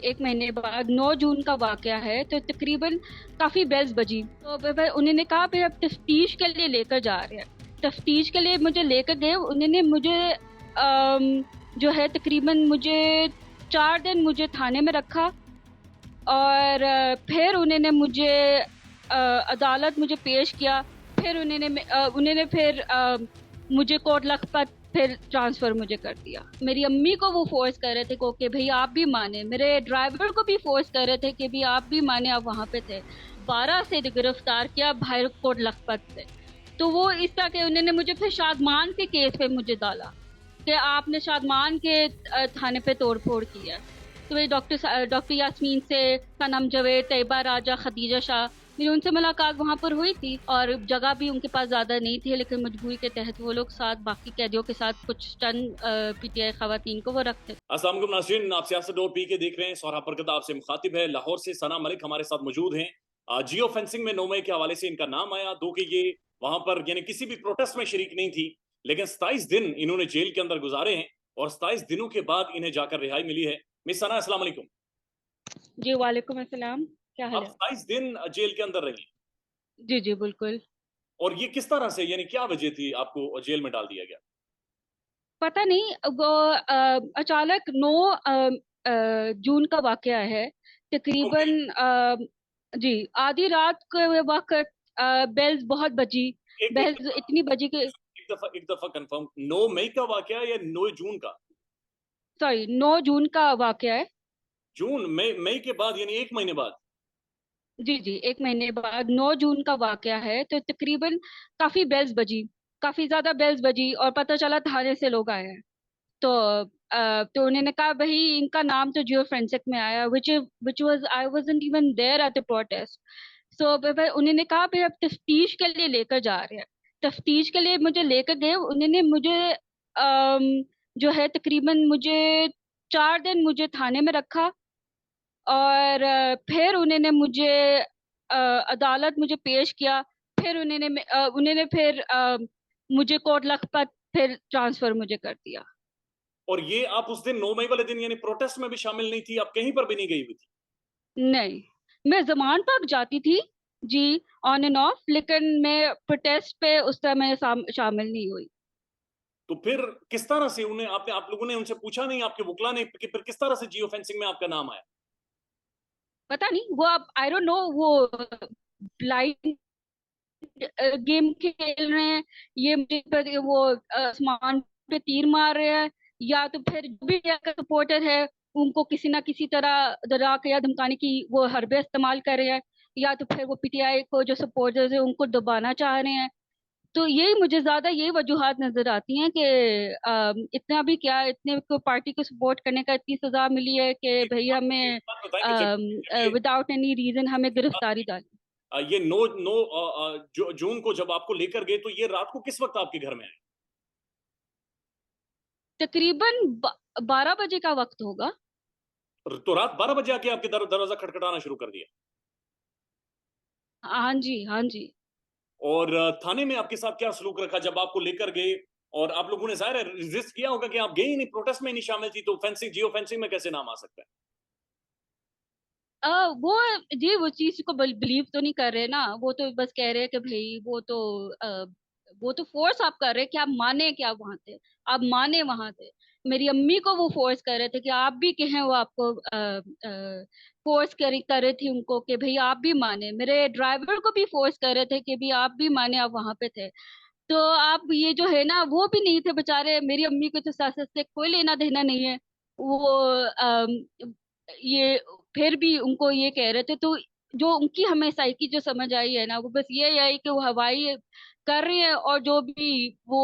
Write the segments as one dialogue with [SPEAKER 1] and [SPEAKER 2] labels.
[SPEAKER 1] 1 महीने बाद 9 जून का वाकया है। तो तकरीबन काफ़ी बेल्स बजी, तो उन्होंने कहा फिर अब तफ्तीश के लिए लेकर जा रहे हैं। तफ्तीश के लिए मुझे लेकर गए, उन्होंने मुझे जो है तकरीबन मुझे 4 दिन मुझे थाने में रखा। और फिर उन्होंने मुझे अदालत मुझे पेश किया। फिर उन्होंने फिर मुझे कोट लखपत फिर ट्रांसफर मुझे कर दिया। मेरी अम्मी को वो फोर्स कर रहे थे को कि भाई आप भी माने, मेरे ड्राइवर को भी फोर्स कर रहे थे कि भी आप भी माने, आप वहां पे थे। 12 से गिरफ्तार किया भाई कोट लखपत से। तो वो इस तरह के उन्होंने मुझे फिर शादमान के केस पे मुझे डाला कि आपने शादमान के थाने पे तोड़ फोड़ की है। तो मेरी डॉक्टर यास्मीन से, का नाम जवेद, तैयबा राजा, खदीजा शाह, मेरी उनसे मुलाकात वहां पर हुई थी। और जगह भी उनके पास ज्यादा नहीं थी, लेकिन मजबूरी के तहत वो लोग साथ बाकी कैदियों के साथ कुछ टन पीटीआई खवातीन को वो रखते।
[SPEAKER 2] अस्सलाम वालेकुम नाज़रीन, आप सियासत डॉट पी के देख रहे हैं। सौरभ बरकत आपसे मुखातिब है। लाहौर से सना मलिक हमारे साथ मौजूद हैं। जियो फेंसिंग में 9 मई के हवाले से इनका नाम आया। दो कि ये वहां पर यानी किसी भी प्रोटेस्ट में शरीक नहीं थी, लेकिन 27 दिन इन्होंने जेल के अंदर गुजारे हैं और 27 दिनों के बाद इन्हें जाकर रिहाई मिली है। मिस सना, अस्सलाम वालेकुम।
[SPEAKER 1] जी वालेकुम अस्सलाम, क्या हाल
[SPEAKER 2] आप
[SPEAKER 1] है?
[SPEAKER 2] 27 दिन जेल के अंदर रही
[SPEAKER 1] जी जी बिल्कुल।
[SPEAKER 2] और ये किस तरह से, यानी क्या वजह थी आपको जेल में डाल दिया गया?
[SPEAKER 1] पता नहीं, वो अचानक 9 जून का वाकया है।
[SPEAKER 2] ओके,
[SPEAKER 1] तकरीबन जी आधी रात के वक्त बेल्स बहुत बजी।
[SPEAKER 2] एक एक
[SPEAKER 1] बेल्स इतनी बजी कि
[SPEAKER 2] एक दफा कंफर्म, 9 मई का वाकया या 9 जून का?
[SPEAKER 1] सॉरी, 9 जून का वाकया है।
[SPEAKER 2] जून, मई, मई के बाद यानी एक महीने बाद।
[SPEAKER 1] जी जी, 1 महीने बाद 9 जून का वाकया है। तो तकरीबन काफी बेल्स बजी, काफी ज्यादा बेल्स बजी, और पता चला थाने से लोग आए हैं। तो तो उन्होंने कहा भाई इनका नाम तो जियो फोरेंसिक में आया, which was I wasn't even there at the protest. So उन्होंने कहा भाई अब तफ्तीश के लिए लेकर जा रहे हैं। तफ्तीश के लिए मुझे लेकर गए, उन्होंने मुझे जो है तकरीबन मुझे 4 दिन मुझे थाने में रखा। और फिर उन्होंने मुझे अदालत मुझे पेश किया। फिर उन्होंने फिर मुझे कोट लखपत फिर ट्रांसफर मुझे कर दिया।
[SPEAKER 2] और ये आप उस दिन 9 मई वाले दिन यानी प्रोटेस्ट में भी शामिल नहीं थी, आप कहीं पर भी नहीं गई हुई थी?
[SPEAKER 1] नहीं, मैं जमान पार्क जाती थी जी, ऑन एंड ऑफ, लेकिन मैं प्रोटेस्ट पे उस समय शामिल नहीं हुई।
[SPEAKER 2] तो फिर किस तरह से उन्हें आपने, आप लोगों ने उनसे पूछा नहीं, आपके वकला ने, कि फिर किस तरह से जियो फेंसिंग में आपका नाम आया?
[SPEAKER 1] पता नहीं, वो अब आई डोंट नो, वो ब्लाइंड गेम खेल रहे हैं, ये मुझे वो आसमान पे तीर मार रहे हैं, या तो फिर जो भी का सपोर्टर है उनको किसी ना किसी तरह डरा के या धमकाने की वो हरबे इस्तेमाल कर रहे हैं, या तो फिर वो पीटीआई को जो सपोर्टर्स है उनको दबाना चाह रहे हैं। तो यही मुझे ज्यादा यही वजूहात नजर आती हैं कि इतना भी क्या, इतने को पार्टी को सपोर्ट करने का इतनी सजा मिली है कि भैया
[SPEAKER 2] एक
[SPEAKER 1] हमें
[SPEAKER 2] बात बताएं कि जब ये
[SPEAKER 1] विदाउट एनी रीजन हमें गिरफ्तारी डाली।
[SPEAKER 2] ये नो नो जून को जब आपको लेकर गए, तो ये रात को किस वक्त आपके घर में आए?
[SPEAKER 1] तकरीबन 12 बजे का वक्त होगा।
[SPEAKER 2] तो रात 12 बजे आके आपके दरवाजा खटखटाना शुरू कर दिया?
[SPEAKER 1] हाँ जी, हाँ जी।
[SPEAKER 2] और थाने में आपके साथ क्या सलूक रखा जब आपको लेकर गए? और आप लोगों ने जाहिर है रेजिस्ट किया होगा कि आप गए ही नहीं, प्रोटेस्ट में ही नहीं शामिल थी, तो फेंसिंग, जियो फेंसिंग में कैसे नाम आ सकता है?
[SPEAKER 1] वो जी वो चीज को बिलीव तो नहीं कर रहे ना, वो तो बस कह रहे हैं कि भाई वो तो फोर्स आप कर रहे हैं कि आप माने कि आप वहां थे, आप माने वहां थे। मेरी अम्मी को वो फोर्स कर रहे थे कि आप भी कहें, वो आपको फोर्स कर रही थी उनको कि भाई आप भी माने, मेरे ड्राइवर को भी फोर्स कर रहे थे कि भी आप भी माने, आप वहां पे थे। तो आप ये जो है ना, वो भी नहीं थे बेचारे, मेरी अम्मी को तो सियासत से कोई लेना देना नहीं है। वो ये फिर भी उनको ये कह रहे थे। तो जो उनकी हमें साइकी जो समझ आई है ना, वो बस ये आई कि वो हवाई कर रही है, और जो भी वो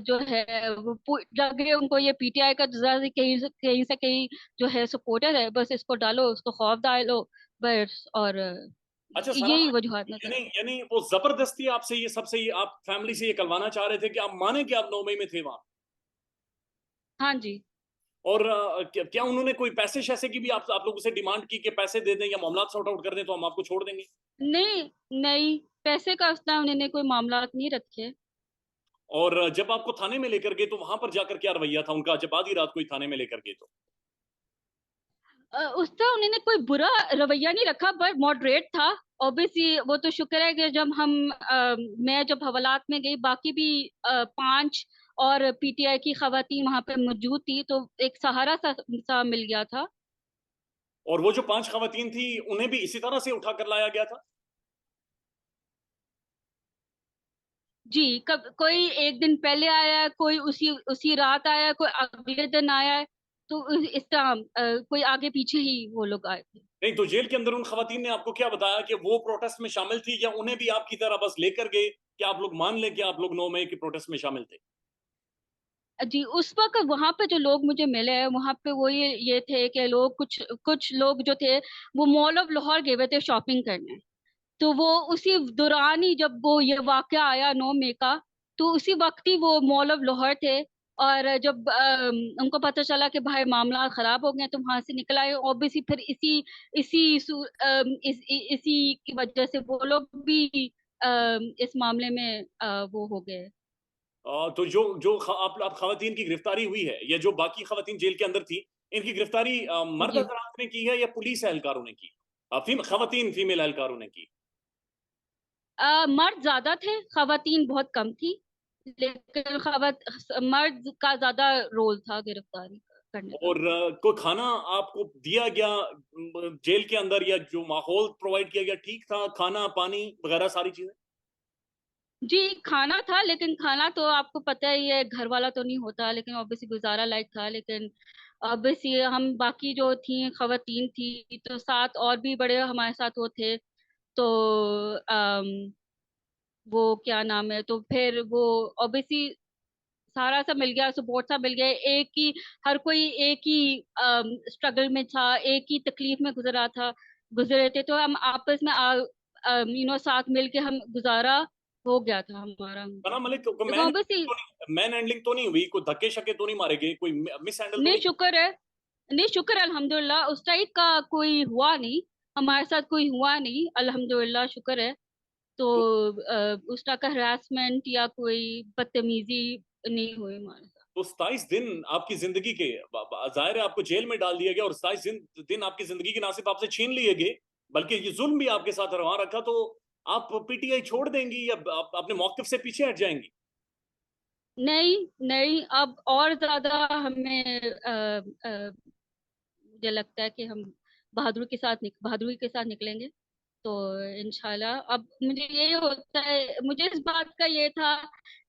[SPEAKER 1] जो है वो लगे उनको ये पीटीआई का जरा से कहीं से कहीं जो है सपोर्टर है, बस इसको डालो, उसको खौफ डालो, बस। और
[SPEAKER 2] अच्छा सारा,
[SPEAKER 1] यही वजूहत नजर
[SPEAKER 2] यानी
[SPEAKER 1] आती।
[SPEAKER 2] यानी वो जबरदस्ती आपसे ये सबसे, ये आप फैमिली से ये करवाना चाह रहे थे कि आप माने कि आप 9 मई में थे वहां?
[SPEAKER 1] हाँ जी।
[SPEAKER 2] और क्या उन्होंने कोई पैसे शैसे की भी आप लोगों से डिमांड की कि पैसे दे दें या मामला सॉर्ट आउट कर दें तो हम आपको छोड़ देंगे?
[SPEAKER 1] नहीं नहीं, पैसे का उसने उन्होंने कोई मामला नहीं रखे।
[SPEAKER 2] और जब आपको थाने में लेकर गए तो वहां पर जाकर क्या रवैया था उनका, जब आधी रात को ही थाने में लेकर गए तो?
[SPEAKER 1] उसका उन्होंने कोई बुरा रवैया नहीं रखा, पर मॉडरेट था। ऑब्वियसली वो तो शुक्र है कि जब मैं जब हवालात में गई, बाकी भी 5 और पीटीआई की खवातीन वहां पे मौजूद थी, तो एक सहारा सा मिल गया था।
[SPEAKER 2] और वो जो 5 खवातीन थी उन्हें भी इसी तरह से उठा कर लाया गया था?
[SPEAKER 1] जी, कब कोई एक दिन पहले आया है, कोई उसी उसी रात आया है, कोई अगले दिन आया है। तो इस तरह कोई आगे पीछे ही वो लोग आए थे।
[SPEAKER 2] नहीं, तो जेल के अंदर उन खवातीन ने आपको क्या बताया कि वो प्रोटेस्ट में शामिल थी, या उन्हें भी आपकी तरह बस लेकर गए कि आप लोग मान लें कि आप लोग 9 मई के प्रोटेस्ट में शामिल थे?
[SPEAKER 1] जी, उस वक्त वहां पे जो लोग मुझे मिले हैं, वहां पे वो ये थे कि लोग, कुछ कुछ लोग जो थे वो मॉल ऑफ लाहौर गए हुए थे शॉपिंग करने। तो वो उसी दौरान ही, जब वो ये वाकया आया 9 मई का, तो उसी वक्त ही वो मॉल ऑफ लाहौर थे। और जब उनको पता चला कि भाई मामला खराब हो गए, तो वहां से निकल आए। ऑब्वियसली फिर इसी की वजह से वो लोग भी इस मामले में वो हो गए।
[SPEAKER 2] तो जो जो आप खवातीन की गिरफ्तारी हुई है, या जो बाकी खवातीन जेल के अंदर थी, इनकी गिरफ्तारी मर्द
[SPEAKER 1] जी,
[SPEAKER 2] हजरात ने की है या पुलिस एहलकारों ने की? खवातीन फीमेल एहलकारों ने की?
[SPEAKER 1] मर्द ज्यादा थे, खवातीन बहुत कम थी। लेकिन मर्द का ज्यादा रोल था गिरफ्तारी करने का।
[SPEAKER 2] और कोई खाना आपको दिया गया जेल के अंदर, या जो माहौल प्रोवाइड किया गया ठीक था, खाना पानी वगैरह सारी चीजें?
[SPEAKER 1] जी, खाना था, लेकिन खाना तो आपको पता ही है, घर वाला तो नहीं होता, लेकिन ऑब्वियसली गुजारा लायक था। लेकिन ऑब्वियसली हम बाकी जो थी खवातीन थी, तो साथ और भी बड़े हमारे साथ वो थे। तो वो क्या नाम है, तो फिर वो ऑब्वियसली सारा सा मिल गया, सपोर्ट सा मिल गया। एक ही, हर कोई एक ही स्ट्रगल में था, एक ही तकलीफ में गुजरे थे। तो हम आपस में साथ मिल के हम गुजारा हो गया था हमारा।
[SPEAKER 2] सना मलिक को
[SPEAKER 1] देखो ऑब्वियसली,
[SPEAKER 2] मैन हैंडलिंग तो नहीं हुई, कोई धक्के शक्के तो नहीं मारे गए, कोई मिस हैंडल तो
[SPEAKER 1] नहीं
[SPEAKER 2] नहीं?
[SPEAKER 1] शुक्र है, नहीं शुक्र है, अल्हम्दुलिल्लाह उस टाइप का कोई हुआ नहीं। हमारे साथ कोई हुआ नहीं, अल्हम्दुलिल्लाह शुक्र है। तो
[SPEAKER 2] तो
[SPEAKER 1] उस टाइप का हरासमेंट या कोई बदतमीजी नहीं हुई हमारे साथ।
[SPEAKER 2] तो 27 दिन आपकी जिंदगी के, जाहिर है आपको जेल में डाल दिया गया, और 27 दिन आपकी जिंदगी के ना सिर्फ आपसे छीन लिए गए, बल्कि ये जुल्म भी आपके साथ रवा रखा। तो आप पीटीआई छोड़ देंगी, या आप अपने मौकिफ से पीछे हट जाएंगी?
[SPEAKER 1] नहीं, नहीं, अब और ज्यादा हमें मुझे लगता है कि हम बहादुरी के साथ निकलेंगे। तो इंशाल्लाह अब मुझे ये होता है, मुझे इस बात का ये था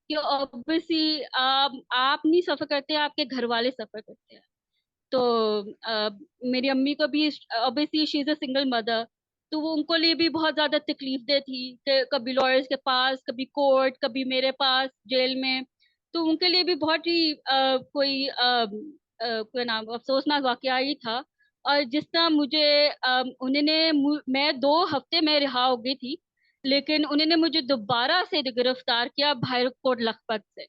[SPEAKER 1] कि ऑब्वियसली आप नहीं सफर करते, आपके घर वाले सफर करते हैं। तो मेरी अम्मी को भी, obviously she is a single mother, तो वो उनको लिए भी बहुत ज्यादा तकलीफ दे थी कि कभी लॉयर्स के पास, कभी कोर्ट, कभी मेरे पास जेल में। तो उनके लिए भी बहुत ही कोई नाम अफसोसनाक वाकया ही था। और जिस तरह मुझे मैं 2 हफ्ते में रिहा हो गई थी, लेकिन उन्होंने मुझे दोबारा से गिरफ्तार किया भाईकोट लखपत से।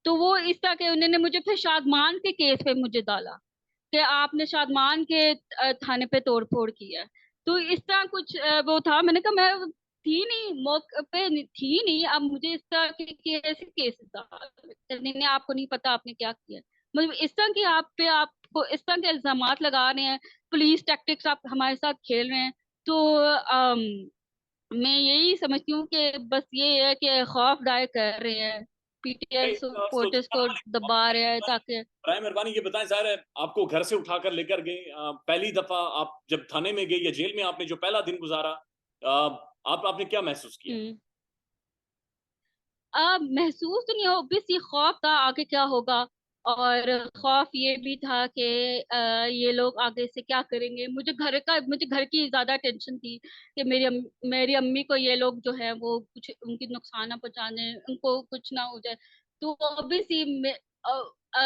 [SPEAKER 1] तो वो इस तरह के उन्होंने मुझे फिर शादमान के केस पे मुझे डाला कि आपने शादमान के थाने पे तोड़ फोड़ की है। तो इस तरह कुछ वो था। मैंने कहा मैं थी नहीं, मौके पे थी नहीं, अब मुझे इस तरह के कैसे केसेस नहीं नहीं, आपको नहीं पता आपने क्या किया। मतलब इस तरह की आपको इस तरह के इल्जामात लगा रहे हैं, पुलिस टैक्टिक्स आप हमारे साथ खेल रहे हैं। तो मैं यही समझती हूँ कि बस ये है कि खौफ डायल कर रहे हैं, पीटीआई
[SPEAKER 2] नहीं,
[SPEAKER 1] सपोर्टर्स को दबा रहे हैं ताकि।
[SPEAKER 2] बराए मेहरबानी ये बताएं, जाहिर है आपको घर से उठाकर लेकर गए, पहली दफा आप जब थाने में गए या जेल में आपने जो पहला दिन गुजारा, आपने क्या महसूस किया?
[SPEAKER 1] हम्म। महसूस तो नहीं हो, बस ये खौफ था आगे क्या होगा। और खौफ ये भी था कि ये लोग आगे से क्या करेंगे। मुझे घर की ज्यादा टेंशन थी कि मेरी अम्मी को ये लोग जो है वो कुछ उनकी नुकसान ना पहुंचाने, उनको कुछ ना हो जाए। तो ऑब्वियसली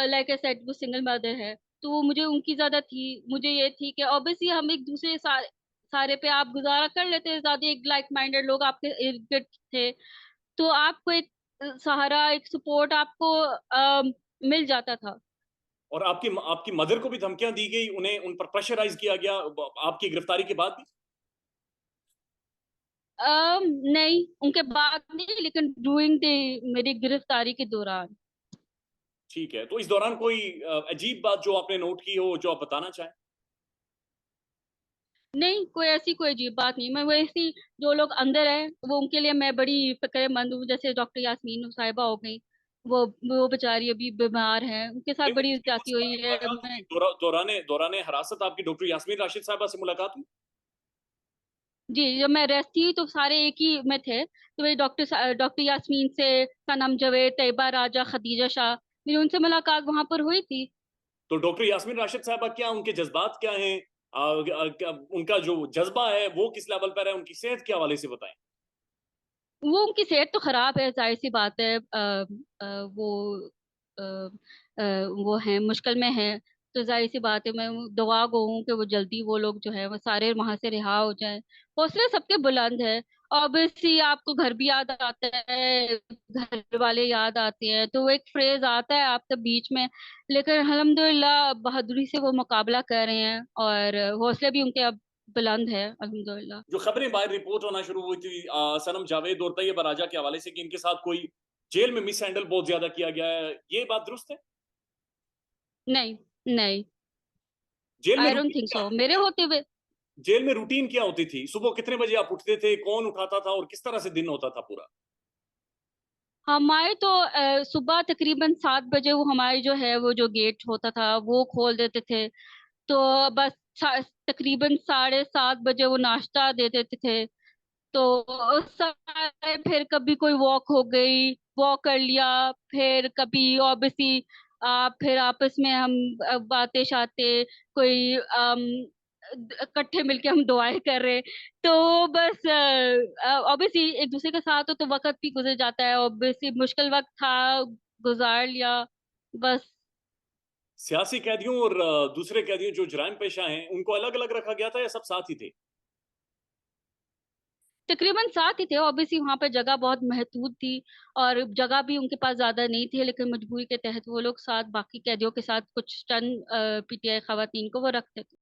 [SPEAKER 1] लाइक आई सेड वो सिंगल मदर है, तो मुझे उनकी ज्यादा थी। मुझे ये थी कि ऑब्वियसली हम एक दूसरे सारे पे आप गुजारा कर लेते हैं, ज्यादा एक लाइक माइंडेड लोग आपके इर्द गिर्द थे। तो आपको एक सहारा, एक सपोर्ट आपको मिल जाता था।
[SPEAKER 2] और आपकी मदर को भी धमकियां दी गई, उन्हें उन पर प्रेशराइज किया गया आपकी गिरफ्तारी के बाद भी?
[SPEAKER 1] नहीं, उनके बाद नहीं, लेकिन ड्यूरिंग द मेरी गिरफ्तारी के दौरान।
[SPEAKER 2] ठीक है, तो इस दौरान कोई अजीब बात जो आपने नोट की हो, जो आप बताना चाहें?
[SPEAKER 1] नहीं, कोई अजीब बात नहीं। मैं वैसी, जो लोग अंदर है वो उनके लिए मैं बड़ी फिक्रमंद हूँ। जैसे डॉक्टर यास्मीन साहिबा हो गई, वो बेचारी अभी बीमार है, उनके साथ
[SPEAKER 2] नहीं,
[SPEAKER 1] बड़ी
[SPEAKER 2] मुझसे
[SPEAKER 1] ज्यादती
[SPEAKER 2] मुझसे
[SPEAKER 1] हुई
[SPEAKER 2] आपकी
[SPEAKER 1] है।
[SPEAKER 2] मुलाकात
[SPEAKER 1] मैं
[SPEAKER 2] हुई दौराने दौराने हिरासत आपकी डॉक्टर यास्मीन राशिद साहबा से मुलाकात हुई?
[SPEAKER 1] जी, जब मैं रेस्ट थी तो सारे एक ही में थे, तो वही डॉक्टर यास्मीन से, सनम जवेद, तैयबा राजा, खदीजा शाह, मेरी उनसे मुलाकात वहां पर हुई थी।
[SPEAKER 2] तो डॉक्टर यास्मीन राशिद साहबा, क्या उनके जज्बात क्या हैं? क्या उनका जो जज्बा है वो किस लेवल पर है? उनकी सेहत के हवाले से बताएं।
[SPEAKER 1] वो उनकी सेहत तो खराब है, जाहिर सी बात है। वो आ, वो है, मुश्किल में है। तो जाहिर सी बात है, मैं दुआ गो हूँ कि वो जल्दी, वो लोग जो है वो सारे वहां से रिहा हो जाएं। हौसले सबके बुलंद है। ऑब्वियसली आपको घर भी याद आता है, घर वाले याद आते हैं, तो वो एक फ्रेज आता है आपके बीच में। लेकिन अल्हम्दुलिल्लाह बहादुरी से वो मुकाबला कर रहे हैं, और हौसले भी उनके अब बुलंद है अल्हम्दुलिल्लाह।
[SPEAKER 2] जो खबरें बाहर रिपोर्ट होना शुरू हुई थी सनम जावेद और तैयबा राजा के हवाले से कि इनके साथ कोई जेल में मिस हैंडल बहुत ज्यादा किया गया है, ये बात दुरुस्त है?
[SPEAKER 1] नहीं, नहीं,
[SPEAKER 2] जेल में
[SPEAKER 1] आई डोंट
[SPEAKER 2] रूटीन
[SPEAKER 1] थिंक
[SPEAKER 2] क्या
[SPEAKER 1] सो मेरे होते हुए।
[SPEAKER 2] जेल में रूटीन क्या होती थी? सुबह कितने बजे आप उठते थे, कौन उठाता था और किस तरह से दिन होता था पूरा?
[SPEAKER 1] हमारे तो सुबह तकरीबन 7 बजे वो हमारे जो है वो जो गेट होता था वो खोल देते थे। तो बस तकरीबन 7:30 बजे वो नाश्ता दे देते थे। तो उस समय फिर कभी कोई वॉक हो गई, वॉक कर लिया। फिर कभी ऑब्वियसली फिर आपस में हम बातें शाते, कोई इकट्ठे मिलके हम दुआएं कर रहे। तो बस ऑब्वियसली एक दूसरे के साथ हो तो वक्त भी गुजर जाता है। ऑब्वियसली मुश्किल वक्त था, गुजार लिया बस।
[SPEAKER 2] सियासी कैदियों और दूसरे कैदियों जो जराइम पेशा हैं, उनको अलग अलग रखा गया था या सब साथ ही थे?
[SPEAKER 1] तकरीबन साथ ही थे। ऑब्वियसली वहां पर जगह बहुत महदूद थी, और जगह भी उनके पास ज्यादा नहीं थी, लेकिन मजबूरी के तहत वो लोग साथ बाकी कैदियों के साथ कुछ टन पीटीआई खवातीन को वो रखते थे।